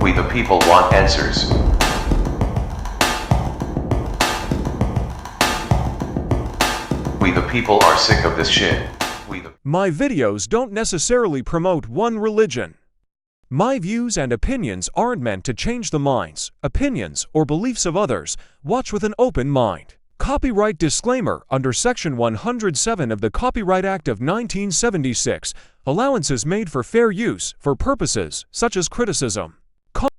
We the people want answers. We the people are sick of this shit. My videos don't necessarily promote one religion. My views and opinions aren't meant to change the minds, opinions, or beliefs of others. Watch with an open mind. Copyright disclaimer under Section 107 of the Copyright Act of 1976. Allowances made for fair use for purposes such as criticism,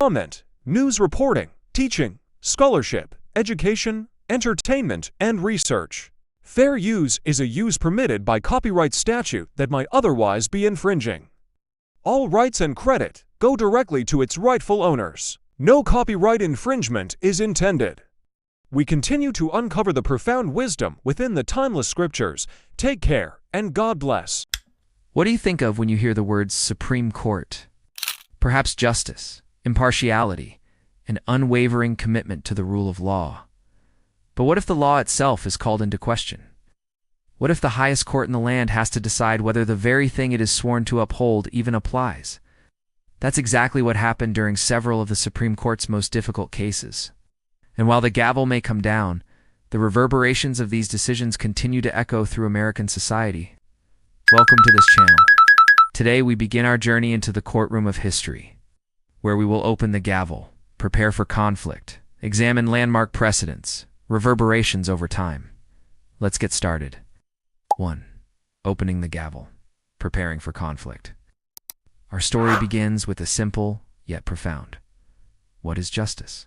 comment, news reporting, teaching, scholarship, education, entertainment, and research. Fair use is a use permitted by copyright statute that might otherwise be infringing. All rights and credit go directly to its rightful owners. No copyright infringement is intended. We continue to uncover the profound wisdom within the timeless scriptures. Take care, and God bless. What do you think of when you hear the words Supreme Court? Perhaps justice, impartiality, an unwavering commitment to the rule of law. But what if the law itself is called into question? What if the highest court in the land has to decide whether the very thing it is sworn to uphold even applies? That's exactly what happened during several of the Supreme Court's most difficult cases. And while the gavel may come down, the reverberations of these decisions continue to echo through American society. Welcome to this channel. Today we begin our journey into the courtroom of history, where we will open the gavel, prepare for conflict, examine landmark precedents, reverberations over time. Let's get started. 1. Opening the gavel, preparing for conflict. Our story begins with a simple, yet profound. What is justice?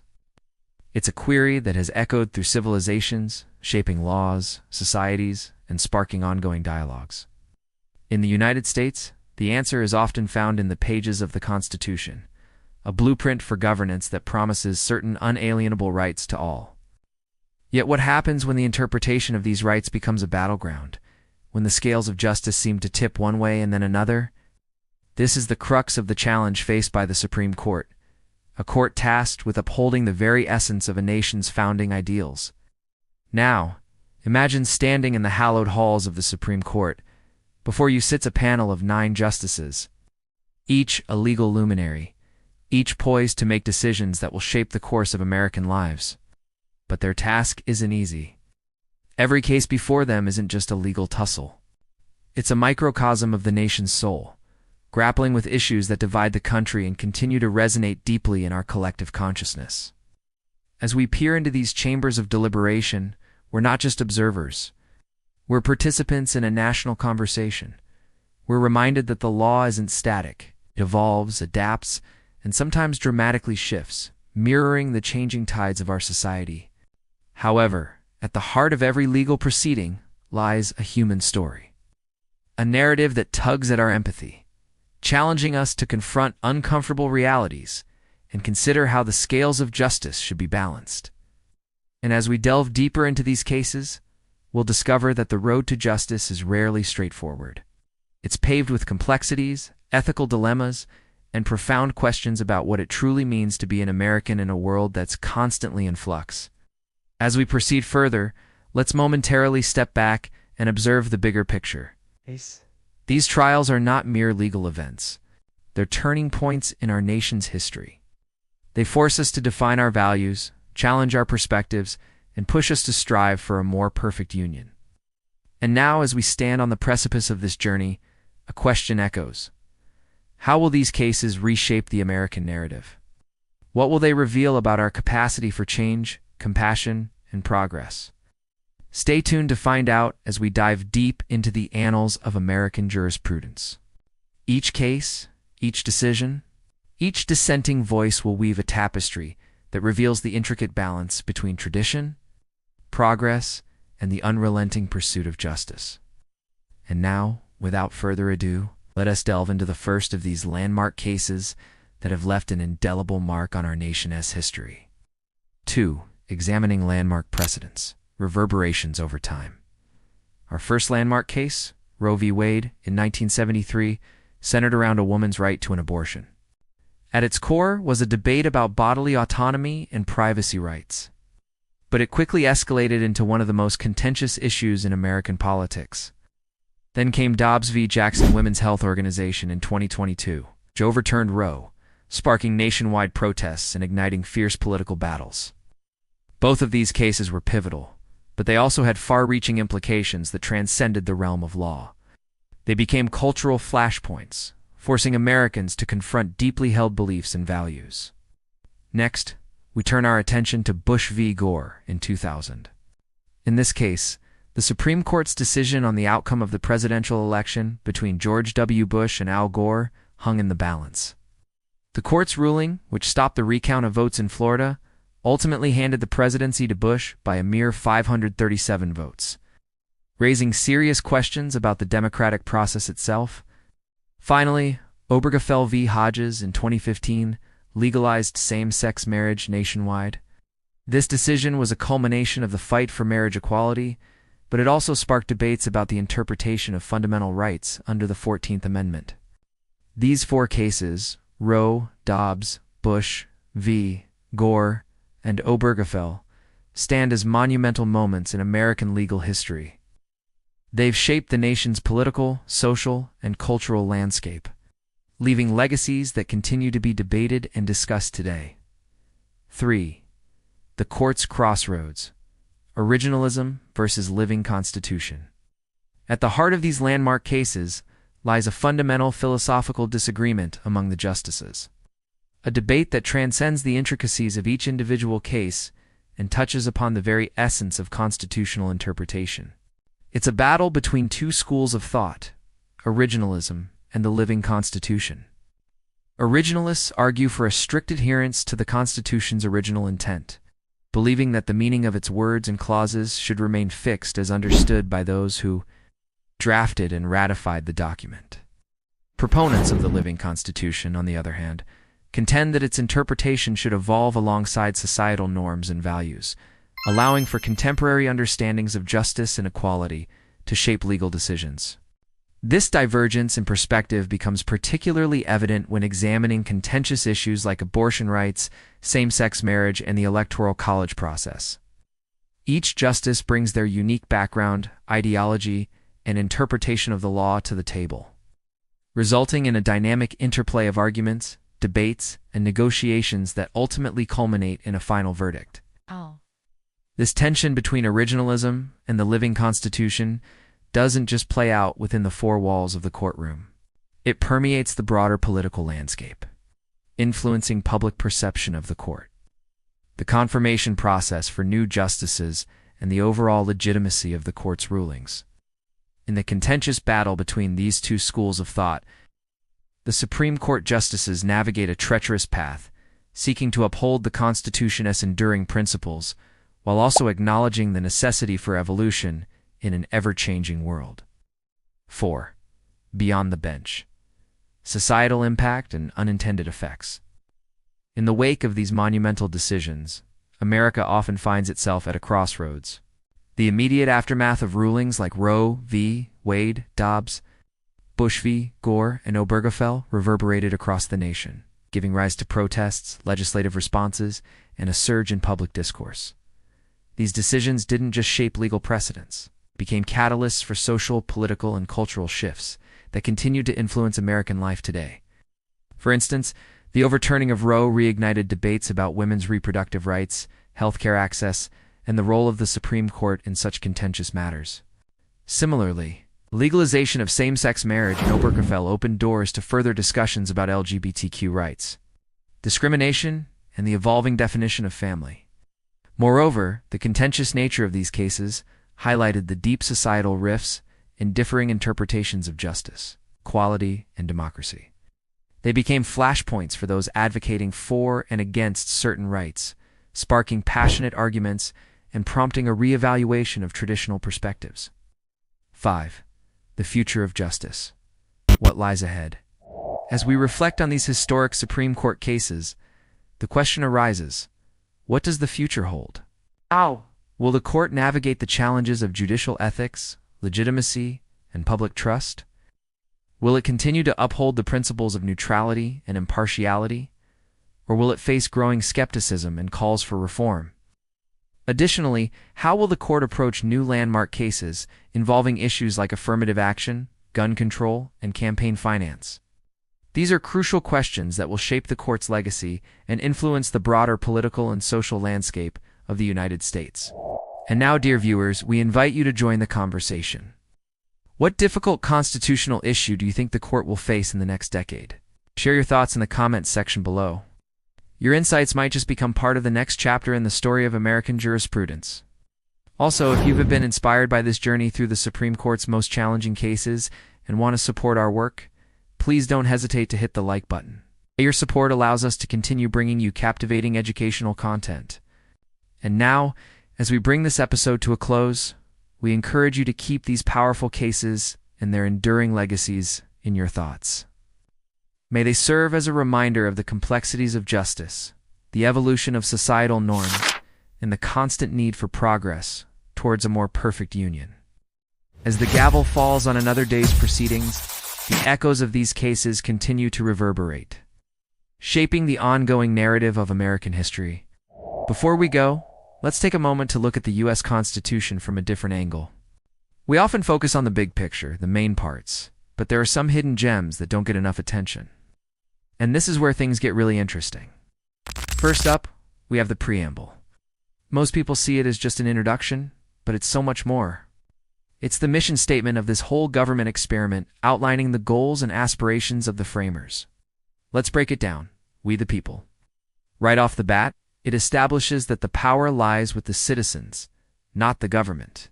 It's a query that has echoed through civilizations, shaping laws, societies, and sparking ongoing dialogues. In the United States, the answer is often found in the pages of the Constitution, a blueprint for governance that promises certain unalienable rights to all. Yet what happens when the interpretation of these rights becomes a battleground, when the scales of justice seem to tip one way and then another? This is the crux of the challenge faced by the Supreme Court, a court tasked with upholding the very essence of a nation's founding ideals. Now, imagine standing in the hallowed halls of the Supreme Court. Before you sits a panel of 9 justices, each a legal luminary, each poised to make decisions that will shape the course of American lives. But their task isn't easy. Every case before them isn't just a legal tussle. It's a microcosm of the nation's soul, grappling with issues that divide the country and continue to resonate deeply in our collective consciousness. As we peer into these chambers of deliberation, we're not just observers. We're participants in a national conversation. We're reminded that the law isn't static. It evolves, adapts, and sometimes dramatically shifts, mirroring the changing tides of our society. However, at the heart of every legal proceeding lies a human story. A narrative that tugs at our empathy, challenging us to confront uncomfortable realities and consider how the scales of justice should be balanced. And as we delve deeper into these cases, we'll discover that the road to justice is rarely straightforward. It's paved with complexities, ethical dilemmas, and profound questions about what it truly means to be an American in a world that's constantly in flux. As we proceed further, let's momentarily step back and observe the bigger picture. These trials are not mere legal events. They're turning points in our nation's history. They force us to define our values, challenge our perspectives, and push us to strive for a more perfect union. And now, as we stand on the precipice of this journey, a question echoes. How will these cases reshape the American narrative? What will they reveal about our capacity for change, compassion, and progress? Stay tuned to find out as we dive deep into the annals of American jurisprudence. Each case, each decision, each dissenting voice will weave a tapestry that reveals the intricate balance between tradition, progress, and the unrelenting pursuit of justice. And now, without further ado, let us delve into the first of these landmark cases that have left an indelible mark on our nation's history. 2. Examining landmark precedents, reverberations over time. Our first landmark case, Roe v. Wade, in 1973, centered around a woman's right to an abortion. At its core was a debate about bodily autonomy and privacy rights. But it quickly escalated into one of the most contentious issues in American politics. Then came Dobbs v. Jackson Women's Health Organization in 2022, which overturned Roe, sparking nationwide protests and igniting fierce political battles. Both of these cases were pivotal, but they also had far-reaching implications that transcended the realm of law. They became cultural flashpoints, forcing Americans to confront deeply held beliefs and values. Next, we turn our attention to Bush v. Gore in 2000. In this case, the Supreme Court's decision on the outcome of the presidential election between George W. Bush and Al Gore hung in the balance. The court's ruling, which stopped the recount of votes in Florida, ultimately handed the presidency to Bush by a mere 537 votes, raising serious questions about the democratic process itself. Finally, Obergefell v. Hodges in 2015 legalized same-sex marriage nationwide. This decision was a culmination of the fight for marriage equality, but it also sparked debates about the interpretation of fundamental rights under the 14th Amendment. These four cases, Roe, Dobbs, Bush v. Gore, and Obergefell, stand as monumental moments in American legal history. They've shaped the nation's political, social, and cultural landscape, leaving legacies that continue to be debated and discussed today. 3. The court's crossroads: originalism versus living constitution. At the heart of these landmark cases lies a fundamental philosophical disagreement among the justices, a debate that transcends the intricacies of each individual case and touches upon the very essence of constitutional interpretation. It's a battle between two schools of thought, originalism and the living Constitution. Originalists argue for a strict adherence to the Constitution's original intent, believing that the meaning of its words and clauses should remain fixed as understood by those who drafted and ratified the document. Proponents of the living Constitution, on the other hand, contend that its interpretation should evolve alongside societal norms and values, allowing for contemporary understandings of justice and equality to shape legal decisions. This divergence in perspective becomes particularly evident when examining contentious issues like abortion rights, same-sex marriage, and the electoral college process. Each justice brings their unique background, ideology, and interpretation of the law to the table, resulting in a dynamic interplay of arguments, debates, and negotiations that ultimately culminate in a final verdict. This tension between originalism and the living Constitution doesn't just play out within the four walls of the courtroom. It permeates the broader political landscape, influencing public perception of the court, the confirmation process for new justices, and the overall legitimacy of the court's rulings. In the contentious battle between these two schools of thought, the Supreme Court justices navigate a treacherous path, seeking to uphold the Constitution as enduring principles, while also acknowledging the necessity for evolution in an ever-changing world. 4. Beyond the bench: societal impact and unintended effects. In the wake of these monumental decisions, America often finds itself at a crossroads. The immediate aftermath of rulings like Roe v. Wade, Dobbs, Bush v. Gore, and Obergefell reverberated across the nation, giving rise to protests, legislative responses, and a surge in public discourse. These decisions didn't just shape legal precedents, became catalysts for social, political, and cultural shifts that continue to influence American life today. For instance, the overturning of Roe reignited debates about women's reproductive rights, healthcare access, and the role of the Supreme Court in such contentious matters. Similarly, legalization of same-sex marriage in Obergefell opened doors to further discussions about LGBTQ rights, discrimination, and the evolving definition of family. Moreover, the contentious nature of these cases highlighted the deep societal rifts and differing interpretations of justice, equality, and democracy. They became flashpoints for those advocating for and against certain rights, sparking passionate arguments and prompting a re-evaluation of traditional perspectives. 5. The future of justice: what lies ahead? As we reflect on these historic Supreme Court cases, the question arises: what does the future hold? Will the court navigate the challenges of judicial ethics, legitimacy, and public trust? Will it continue to uphold the principles of neutrality and impartiality? Or will it face growing skepticism and calls for reform? Additionally, how will the court approach new landmark cases involving issues like affirmative action, gun control, and campaign finance? These are crucial questions that will shape the court's legacy and influence the broader political and social landscape of the United States. And now, dear viewers, we invite you to join the conversation. What difficult constitutional issue do you think the court will face in the next decade? Share your thoughts in the comments section below. Your insights might just become part of the next chapter in the story of American jurisprudence. Also, if you have been inspired by this journey through the Supreme Court's most challenging cases and want to support our work, please don't hesitate to hit the like button. Your support allows us to continue bringing you captivating educational content. And now, as we bring this episode to a close, we encourage you to keep these powerful cases and their enduring legacies in your thoughts. May they serve as a reminder of the complexities of justice, the evolution of societal norms, and the constant need for progress towards a more perfect union. As the gavel falls on another day's proceedings, the echoes of these cases continue to reverberate, shaping the ongoing narrative of American history. Before we go, let's take a moment to look at the U.S. Constitution from a different angle. We often focus on the big picture, the main parts, but there are some hidden gems that don't get enough attention. And this is where things get really interesting. First up, we have the preamble. Most people see it as just an introduction, but it's so much more. It's the mission statement of this whole government experiment, outlining the goals and aspirations of the framers. Let's break it down, we the people. Right off the bat, it establishes that the power lies with the citizens, not the government.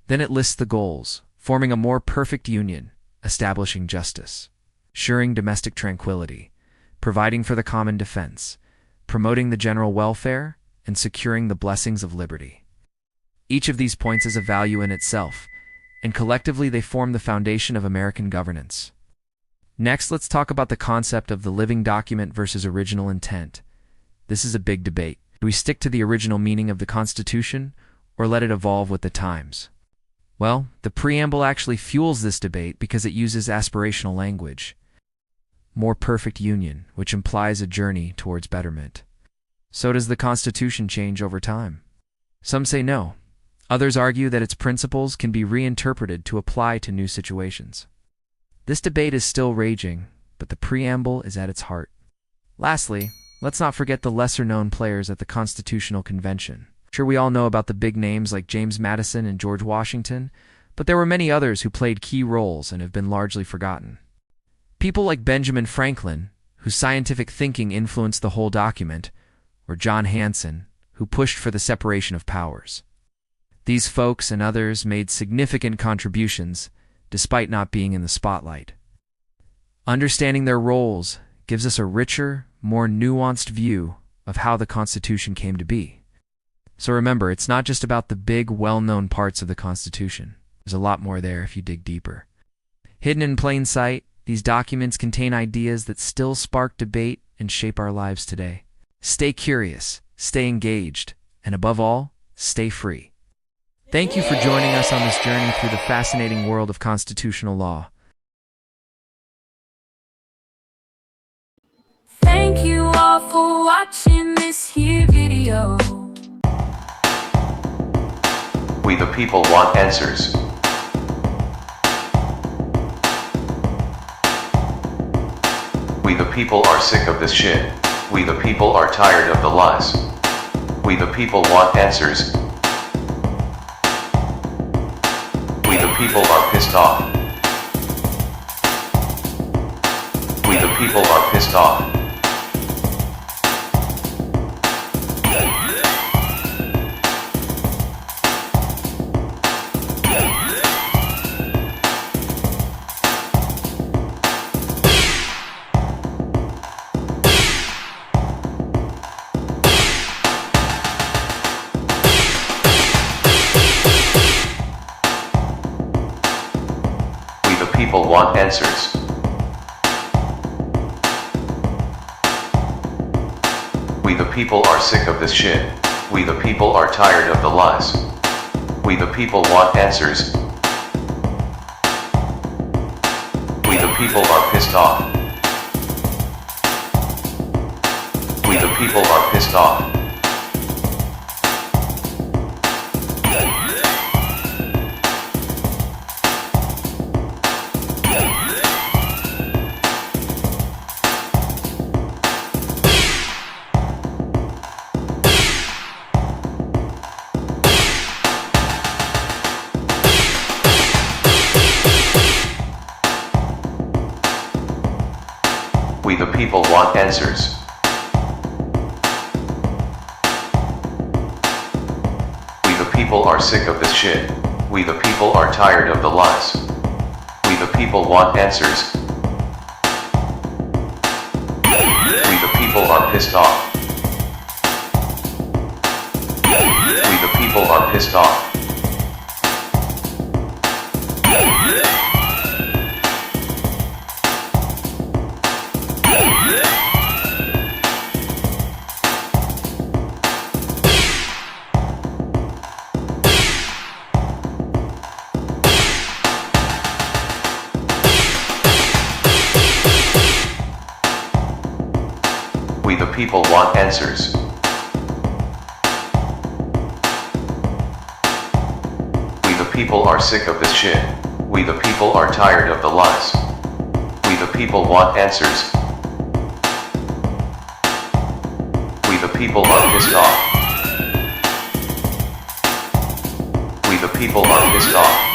Then it lists the goals, forming a more perfect union, establishing justice, ensuring domestic tranquility, providing for the common defense, promoting the general welfare, and securing the blessings of liberty. Each of these points is a value in itself, and collectively they form the foundation of American governance. Next, let's talk about the concept of the living document versus original intent. This is a big debate. Do we stick to the original meaning of the Constitution, or let it evolve with the times? Well, the preamble actually fuels this debate because it uses aspirational language. More perfect union, which implies a journey towards betterment. So does the Constitution change over time? Some say no. Others argue that its principles can be reinterpreted to apply to new situations. This debate is still raging, but the preamble is at its heart. Lastly, let's not forget the lesser-known players at the Constitutional Convention. Sure, we all know about the big names like James Madison and George Washington, but there were many others who played key roles and have been largely forgotten. People like Benjamin Franklin, whose scientific thinking influenced the whole document, or John Hanson, who pushed for the separation of powers. These folks and others made significant contributions, despite not being in the spotlight. Understanding their roles gives us a richer, more nuanced view of how the Constitution came to be. So remember, it's not just about the big, well-known parts of the Constitution. There's a lot more there if you dig deeper. Hidden in plain sight, these documents contain ideas that still spark debate and shape our lives today. Stay curious, stay engaged, and above all, stay free. Thank you for joining us on this journey through the fascinating world of constitutional law. Thank you all for watching this here video. We the people want answers. We the people are sick of this shit. We the people are tired of the lies. We the people want answers. We the people are pissed off. We the people are pissed off. People want answers. We the people are sick of this shit. We the people are tired of the lies. We the people want answers. We the people are pissed off. We the people are pissed off. We the people want answers. We the people are sick of this shit. We the people are tired of the lies. We the people want answers. We the people are pissed off. We the people are pissed off. We the people want answers. We the people are sick of this shit. We the people are tired of the lies. We the people want answers. We the people are pissed off. We the people are pissed off.